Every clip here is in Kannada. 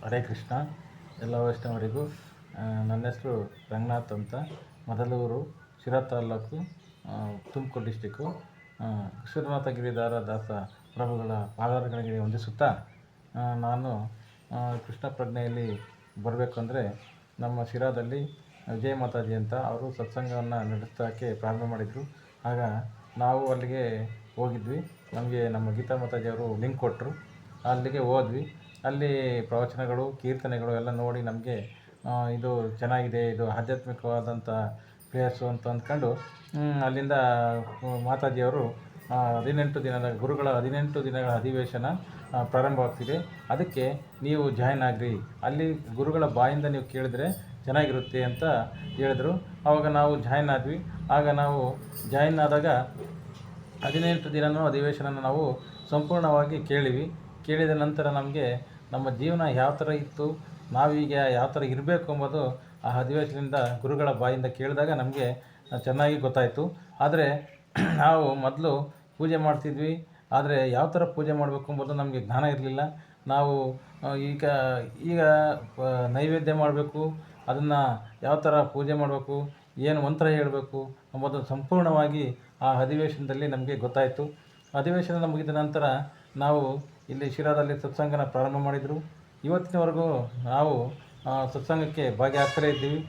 ಹರೇ ಕೃಷ್ಣ. ಎಲ್ಲ ವೈಷ್ಣವರಿಗೂ ನನ್ನ ಹೆಸರು ರಂಗನಾಥ್ ಅಂತ, ಮೊದಲೂರು, ಶಿರಾ ತಾಲ್ಲೂಕು, ತುಮಕೂರು ಡಿಸ್ಟಿಕ್ಕು. ವಿಶ್ವನಾಥ ಗಿರಿಧಾರ ದಾಸ ಪ್ರಭುಗಳ ಪಾದಾರಗಳಿಗೆ ವಂದಿಸುತ್ತಾ, ನಾನು ಕೃಷ್ಣ ಪ್ರಜ್ಞೆಯಲ್ಲಿ ಬರಬೇಕು ಅಂದರೆ ನಮ್ಮ ಶಿರಾದಲ್ಲಿ ವಿಜಯ ಮಾತಾಜಿ ಅಂತ ಅವರು ಸತ್ಸಂಗವನ್ನು ನಡೆಸೋಕ್ಕೆ ಪ್ರಾರಂಭ ಮಾಡಿದರು. ಆಗ ನಾವು ಅಲ್ಲಿಗೆ ಹೋಗಿದ್ವಿ. ನಮಗೆ ನಮ್ಮ ಗೀತಾ ಮಾತಾಜಿಯವರು ಲಿಂಕ್ ಕೊಟ್ಟರು. ಅಲ್ಲಿಗೆ ಹೋದ್ವಿ. ಅಲ್ಲಿ ಪ್ರವಚನಗಳು, ಕೀರ್ತನೆಗಳು ಎಲ್ಲ ನೋಡಿ ನಮಗೆ ಇದು ಚೆನ್ನಾಗಿದೆ, ಇದು ಆಧ್ಯಾತ್ಮಿಕವಾದಂಥ ಪ್ಲೇಸು ಅಂತ ಅಂದ್ಕೊಂಡು ಅಲ್ಲಿಂದ ಮಾತಾಜಿಯವರು 18 ದಿನದ ಗುರುಗಳ 18 ದಿನಗಳ ಅಧಿವೇಶನ ಪ್ರಾರಂಭವಾಗ್ತಿದೆ, ಅದಕ್ಕೆ ನೀವು ಜಾಯ್ನ್ ಆಗಿರಿ, ಅಲ್ಲಿ ಗುರುಗಳ ಬಾಯಿಂದ ನೀವು ಕೇಳಿದ್ರೆ ಚೆನ್ನಾಗಿರುತ್ತೆ ಅಂತ ಹೇಳಿದ್ರು. ಆವಾಗ ನಾವು ಜಾಯ್ನ್ ಆದ್ವಿ. ಆಗ ನಾವು ಜಾಯ್ನ್ ಆದಾಗ 18 ದಿನವೂ ಅಧಿವೇಶನ ನಾವು ಸಂಪೂರ್ಣವಾಗಿ ಕೇಳಿದ ನಂತರ ನಮಗೆ ನಮ್ಮ ಜೀವನ ಯಾವ ಥರ ಇತ್ತು, ನಾವೀಗ ಯಾವ ಥರ ಇರಬೇಕು ಎಂಬುದು ಆ ಅಧಿವೇಶನದಿಂದ ಗುರುಗಳ ಬಾಯಿಂದ ಕೇಳಿದಾಗ ನಮಗೆ ಚೆನ್ನಾಗಿ ಗೊತ್ತಾಯಿತು. ಆದರೆ ನಾವು ಮೊದಲು ಪೂಜೆ ಮಾಡ್ತಿದ್ವಿ, ಆದರೆ ಯಾವ ಥರ ಪೂಜೆ ಮಾಡಬೇಕು ಎಂಬುದು ನಮಗೆ ಜ್ಞಾನ ಇರಲಿಲ್ಲ. ನಾವು ಈಗ ನೈವೇದ್ಯ ಮಾಡಬೇಕು, ಅದನ್ನು ಯಾವ ಥರ ಪೂಜೆ ಮಾಡಬೇಕು, ಏನು ಮಂತ್ರ ಹೇಳಬೇಕು ಎಂಬುದು ಸಂಪೂರ್ಣವಾಗಿ ಆ ಅಧಿವೇಶನದಲ್ಲಿ ನಮಗೆ ಗೊತ್ತಾಯಿತು. ಅಧಿವೇಶನ ಮುಗಿದ ನಂತರ ನಾವು ಇಲ್ಲಿ ಶಿರಾದಲ್ಲಿ ಸತ್ಸಂಗನ ಪ್ರಾರಂಭ ಮಾಡಿದರು. ಇವತ್ತಿನವರೆಗೂ ನಾವು ಸತ್ಸಂಗಕ್ಕೆ ಭಾಗಿಯಾಗ್ತಲೇ ಇದ್ದೀವಿ.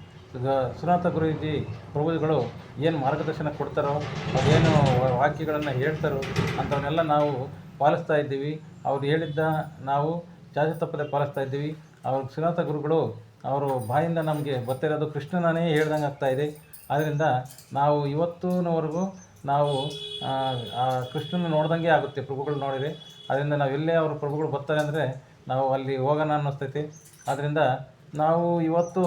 ಸುನಾಥ ಗುರೂಜಿ ಪ್ರಭುಗಳು ಏನು ಮಾರ್ಗದರ್ಶನ ಕೊಡ್ತಾರೋ, ಅದೇನು ವಾಕ್ಯಗಳನ್ನು ಹೇಳ್ತಾರೋ ಅಂಥವನ್ನೆಲ್ಲ ನಾವು ಪಾಲಿಸ್ತಾ ಇದ್ದೀವಿ. ಅವ್ರು ಹೇಳಿದ್ದ ನಾವು ಚಾಚು ತಪ್ಪದೆ ಪಾಲಿಸ್ತಾ ಇದ್ದೀವಿ. ಅವ್ರ ಸುನಾಥ ಗುರುಗಳು ಅವರು ಬಾಯಿಂದ ನಮಗೆ ಗೊತ್ತಿರೋದು ಕೃಷ್ಣನೇ ಹೇಳ್ದಂಗೆ ಆಗ್ತಾಯಿದೆ. ಆದ್ದರಿಂದ ನಾವು ಇವತ್ತಿನವರೆಗೂ ನಾವು ಕೃಷ್ಣನ ನೋಡ್ದಂಗೆ ಆಗುತ್ತೆ ಪ್ರಭುಗಳು ನೋಡಿದರೆ. ಅದರಿಂದ ನಾವು ಎಲ್ಲೇ ಅವರು ಪ್ರಭುಗಳು ಬರ್ತಾರೆ ಅಂದರೆ ನಾವು ಅಲ್ಲಿ ಹೋಗೋಣ ಅನ್ನಿಸ್ತೈತಿ. ಆದ್ದರಿಂದ ನಾವು ಇವತ್ತು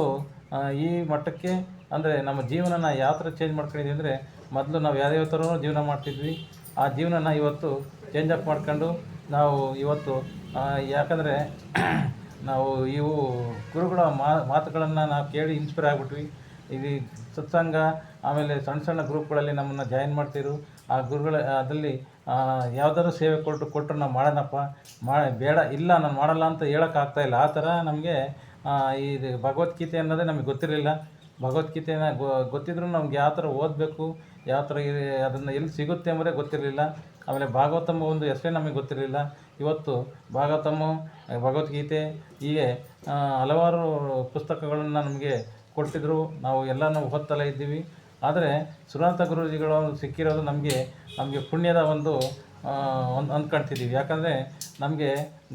ಈ ಮಟ್ಟಕ್ಕೆ ಅಂದರೆ ನಮ್ಮ ಜೀವನನ ಯಾವ ಥರ ಚೇಂಜ್ ಮಾಡ್ಕೊಂಡಿದ್ವಿ ಅಂದರೆ, ಮೊದಲು ನಾವು ಯಾವ್ಯಾವ ಥರ ಜೀವನ ಮಾಡ್ತಿದ್ವಿ, ಆ ಜೀವನನ ಇವತ್ತು ಚೇಂಜ್ ಅಪ್ ಮಾಡ್ಕೊಂಡು ನಾವು ಇವತ್ತು ಯಾಕಂದರೆ ನಾವು ಇವು ಗುರುಗಳ ಮಾತುಗಳನ್ನು ನಾವು ಕೇಳಿ ಇನ್ಸ್ಪೈರ್ ಆಗಿಬಿಟ್ವಿ. ಇದು ಸತ್ಸಂಗ ಆಮೇಲೆ ಸಣ್ಣ ಸಣ್ಣ ಗ್ರೂಪ್ಗಳಲ್ಲಿ ನಮ್ಮನ್ನು ಜಾಯಿನ್ ಮಾಡ್ತಿರು. ಆ ಗುರುಗಳ ಅದಲ್ಲಿ ಯಾವುದಾದ್ರು ಸೇವೆ ಕೊಟ್ಟರು ನಾವು ಮಾಡೋಣಪ್ಪ, ಬೇಡ ಇಲ್ಲ ನಾನು ಮಾಡಲ್ಲ ಅಂತ ಹೇಳೋಕ್ಕಾಗ್ತಾಯಿಲ್ಲ. ಆ ಥರ ನಮಗೆ ಇದು ಭಗವದ್ಗೀತೆ ಅನ್ನೋದೇ ನಮಗೆ ಗೊತ್ತಿರಲಿಲ್ಲ. ಭಗವದ್ಗೀತೆನ ಗೊತ್ತಿದ್ರೂ ನಮ್ಗೆ ಯಾವ ಥರ ಓದಬೇಕು, ಯಾವ ಥರ ಅದನ್ನು ಎಲ್ಲಿ ಸಿಗುತ್ತೆ ಎಂಬುದೇ ಗೊತ್ತಿರಲಿಲ್ಲ. ಆಮೇಲೆ ಭಾಗವತಮ್ಮ ಒಂದು ಹೆಸರೇ ನಮಗೆ ಗೊತ್ತಿರಲಿಲ್ಲ. ಇವತ್ತು ಭಾಗವತಮ್ಮ, ಭಗವದ್ಗೀತೆ ಹೀಗೆ ಹಲವಾರು ಪುಸ್ತಕಗಳನ್ನು ನಮಗೆ ಕೊಟ್ಟಿದ್ದರು. ನಾವು ಎಲ್ಲನೂ ಓದ್ತಲೇ ಇದ್ದೀವಿ. ಆದರೆ ಸುನಾಥ ಗುರೂಜಿಗಳು ಸಿಕ್ಕಿರೋದು ನಮಗೆ ಪುಣ್ಯದ ಒಂದು ಅಂದ್ಕೊಳ್ತಿದ್ದೀವಿ. ಯಾಕಂದರೆ ನಮಗೆ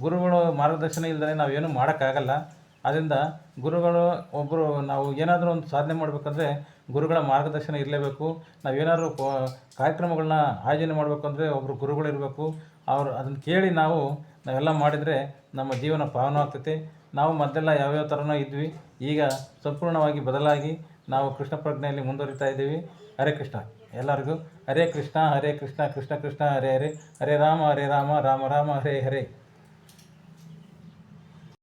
ಗುರುಗಳು ಮಾರ್ಗದರ್ಶನ ಇಲ್ಲದೆ ನಾವೇನೂ ಮಾಡೋಕ್ಕಾಗಲ್ಲ. ಆದ್ದರಿಂದ ಗುರುಗಳು ಒಬ್ಬರು ನಾವು ಏನಾದರೂ ಒಂದು ಸಾಧನೆ ಮಾಡಬೇಕಂದ್ರೆ ಗುರುಗಳ ಮಾರ್ಗದರ್ಶನ ಇರಲೇಬೇಕು. ನಾವೇನಾದರೂ ಕಾರ್ಯಕ್ರಮಗಳನ್ನ ಆಯೋಜನೆ ಮಾಡಬೇಕಂದ್ರೆ ಒಬ್ಬರು ಗುರುಗಳಿರಬೇಕು. ಅವರು ಅದನ್ನು ಕೇಳಿ ನಾವೆಲ್ಲ ಮಾಡಿದರೆ ನಮ್ಮ ಜೀವನ ಪಾವನವಾಗ್ತೈತೆ. ನಾವು ಮೊದಲೆಲ್ಲ ಯಾವ್ಯಾವ ಥರನೋ ಇದ್ವಿ, ಈಗ ಸಂಪೂರ್ಣವಾಗಿ ಬದಲಾಗಿ ನಾವು ಕೃಷ್ಣ ಪ್ರಜ್ಞೆಯಲ್ಲಿ ಮುಂದುವರಿತಾ ಇದ್ದೀವಿ. ಹರೇ ಕೃಷ್ಣ. ಎಲ್ಲರಿಗೂ ಹರೇ ಕೃಷ್ಣ, ಹರೇ ಕೃಷ್ಣ, ಕೃಷ್ಣ ಕೃಷ್ಣ ಹರೇ ಹರೇ, ಹರೇ ರಾಮ ರಾಮ ರಾಮ ಹರೇ ಹರೇ.